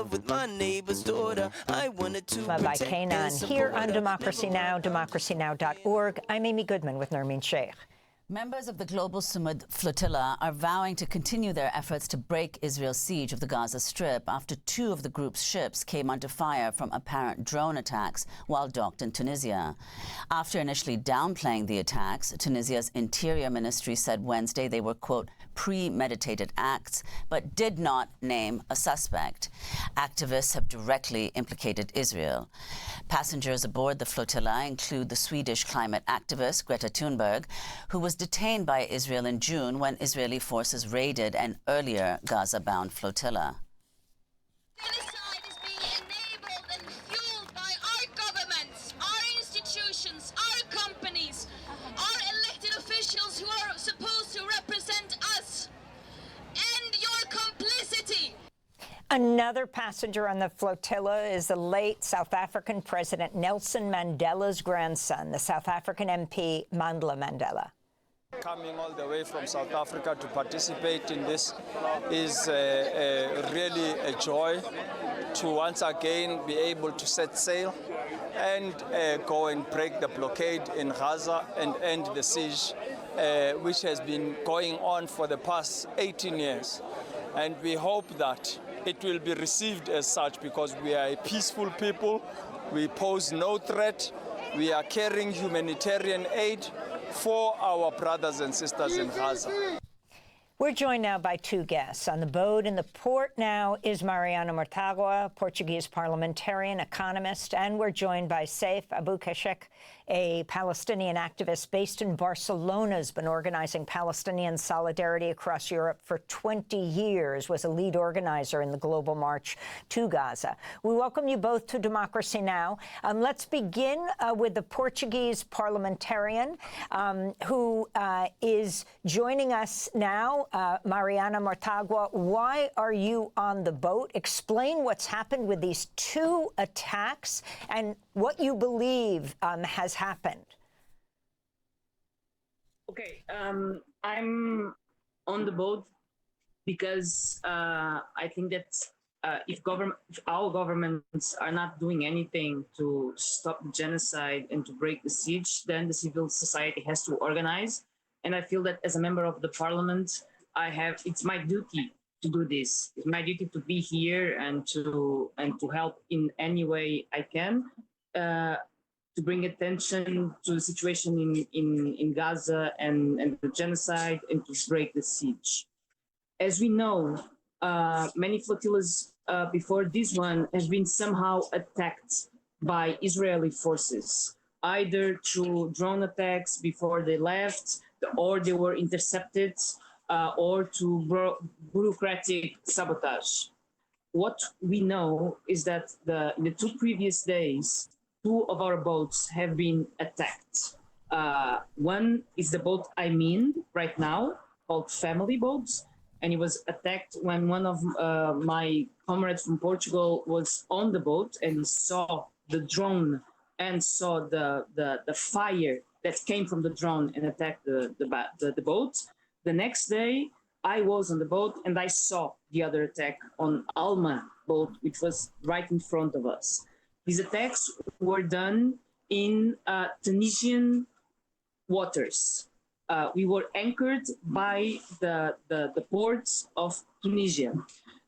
with my neighbor's daughter. I wanted to by Canaan here on Democracy Now!, democracynow.org. I'm Amy Goodman with Nermeen Sheikh. Members of the global Sumud Floitlla are vowing to continue their efforts to break Israel's siege of the Gaza Strip after two of the group's ships came under fire from apparent drone attacks while docked in Tunisia. After initially downplaying the attacks, Tunisia's Interior Ministry said Wednesday they were, quote, premeditated acts, but did not name a suspect. Activists have directly implicated Israel. Passengers aboard the flotilla include the Swedish climate activist Greta Thunberg, who was detained by Israel in June when Israeli forces raided an earlier Gaza-bound flotilla. Genocide is being enabled and fueled by our governments, our institutions, our companies, our elected officials who are supposed to represent us. End your complicity. Another passenger on the flotilla is the late South African President Nelson Mandela's grandson, the South African MP Mandla Mandela. Coming all the way from South Africa to participate in this is really a joy to once again be able to set sail and go and break the blockade in Gaza and end the siege, which has been going on for the past 18 years. And we hope that it will be received as such because we are a peaceful people, we pose no threat, we are carrying humanitarian aid for our brothers and sisters in Gaza. We're joined now by two guests. On the boat in the port now is Mariana Mortágua, Portuguese parliamentarian, economist, and we're joined by Saif Abukeshek, a Palestinian activist based in Barcelona, has been organizing Palestinian solidarity across Europe for 20 years, was a lead organizer in the global march to Gaza. We welcome you both to Democracy Now! Let's begin with the Portuguese parliamentarian who is joining us now. Mariana Mortágua, why are you on the boat? Explain what's happened with these two attacks and what you believe has happened. Okay, I'm on the boat because I think that if our governments are not doing anything to stop the genocide and to break the siege, then the civil society has to organize. And I feel that as a member of the parliament, it's my duty to do this. It's my duty to be here and to help in any way I can to bring attention to the situation in Gaza and the genocide and to break the siege. As we know, many flotillas before this one have been somehow attacked by Israeli forces, either through drone attacks before they left, or they were intercepted, or to bureaucratic sabotage. What we know is that in the two previous days, two of our boats have been attacked. One is the boat I'm in right now, called Family Boats, and it was attacked when one of my comrades from Portugal was on the boat and he saw the drone and saw the fire that came from the drone and attacked the boat. The next day, I was on the boat and I saw the other attack on Alma boat, which was right in front of us. These attacks were done in Tunisian waters. We were anchored by the ports of Tunisia.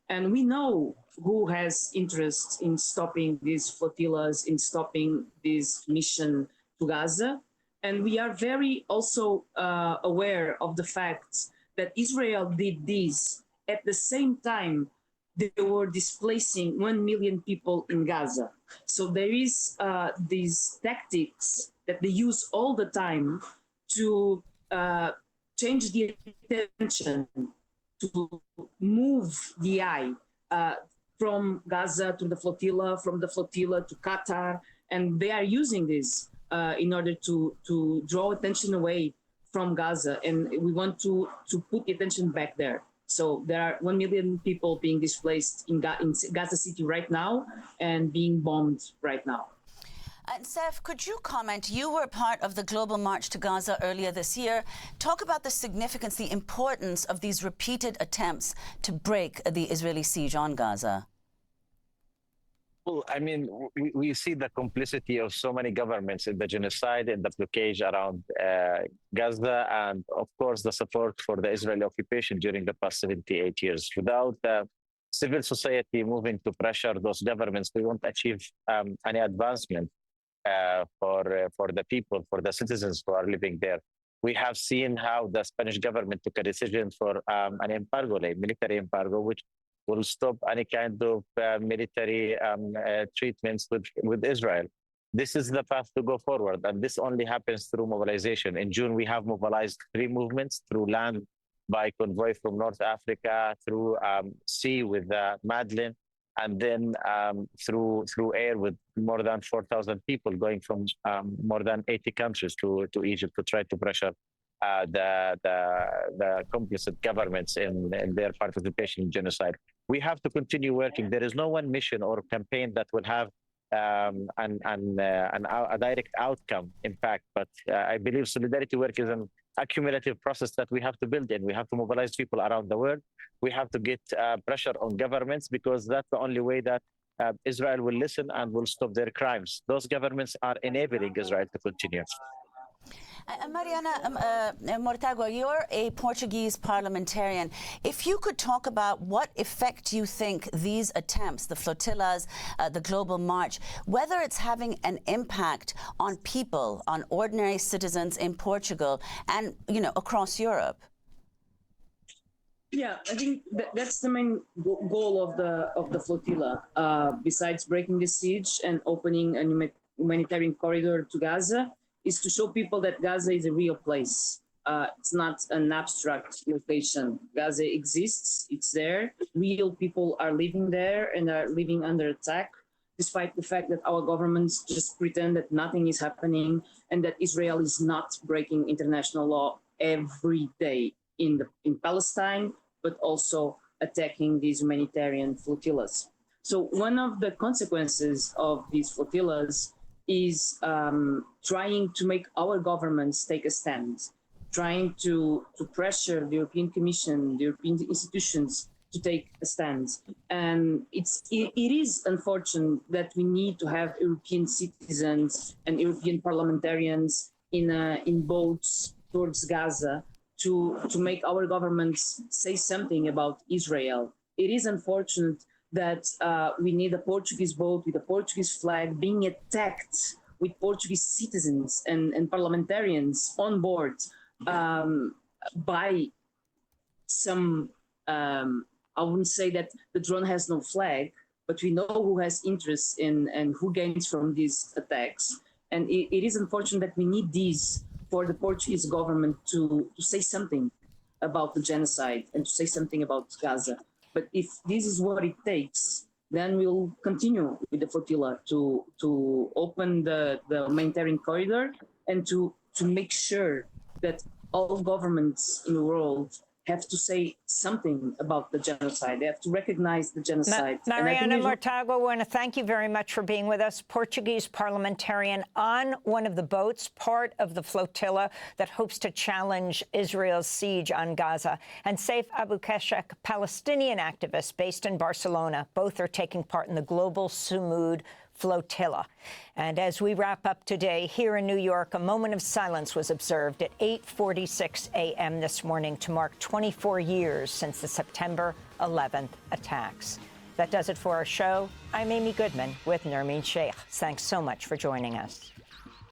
And we know who has interest in stopping these flotillas, in stopping this mission to Gaza. And we are very also aware of the fact that Israel did this at the same time they were displacing 1 million people in Gaza. So there is these tactics that they use all the time to change the attention, to move the eye from Gaza to the flotilla, from the flotilla to Qatar. And they are using this in order to draw attention away from Gaza, and we want to put the attention back there. So there are 1 million people being displaced in Gaza City right now and being bombed right now. And Saif, could you comment? You were part of the global march to Gaza earlier this year. Talk about the significance, the importance of these repeated attempts to break the Israeli siege on Gaza. Well, I mean, we see the complicity of so many governments in the genocide and the blockade around Gaza, and of course, the support for the Israeli occupation during the past 78 years. Without civil society moving to pressure those governments, we won't achieve any advancement for the people, for the citizens who are living there. We have seen how the Spanish government took a decision for an embargo, like military embargo, which will stop any kind of military treatments with Israel. This is the path to go forward, and this only happens through mobilization. In June, we have mobilized 3 movements through land by convoy from North Africa, through sea with Madeleine, and then through air with more than 4,000 people going from more than 80 countries to Egypt to try to pressure the complicit governments in their participation in genocide. We have to continue working. There is no one mission or campaign that will have a direct outcome impact, but I believe solidarity work is an accumulative process that we have to build in. We have to mobilize people around the world. We have to get pressure on governments, because that's the only way that Israel will listen and will stop their crimes. Those governments are enabling Israel to continue. Mariana Mortágua, you're a Portuguese parliamentarian. If you could talk about what effect you think these attempts, the flotillas, the global march, whether it's having an impact on people, on ordinary citizens in Portugal and, across Europe. Yeah, I think that's the main goal of the flotilla. Besides breaking the siege and opening a humanitarian corridor to Gaza, is to show people that Gaza is a real place. It's not an abstract location. Gaza exists, it's there. Real people are living there and are living under attack, despite the fact that our governments just pretend that nothing is happening and that Israel is not breaking international law every day in Palestine, but also attacking these humanitarian flotillas. So one of the consequences of these flotillas is trying to make our governments take a stand, trying to pressure the European Commission, the European institutions to take a stand. And it is unfortunate that we need to have European citizens and European parliamentarians in boats towards Gaza to make our governments say something about Israel. It is unfortunate that we need a Portuguese boat with a Portuguese flag being attacked with Portuguese citizens and parliamentarians on board by some, I wouldn't say that the drone has no flag, but we know who has interests in and who gains from these attacks. And it is unfortunate that we need these for the Portuguese government to say something about the genocide and to say something about Gaza. But if this is what it takes, then we'll continue with the flotilla to open the humanitarian corridor and to make sure that all governments in the world have to say something about the genocide. They have to recognize the genocide. Mariana Mortágua, we want to thank you very much for being with us. Portuguese parliamentarian on one of the boats, part of the flotilla that hopes to challenge Israel's siege on Gaza. And Saif Abukeshek, Palestinian activist based in Barcelona. Both are taking part in the global Sumud Floitlla. And as we wrap up today, here in New York, a moment of silence was observed at 8:46 a.m. this morning to mark 24 years since the September 11th attacks. That does it for our show. I'm Amy Goodman with Nermeen Sheikh. Thanks so much for joining us.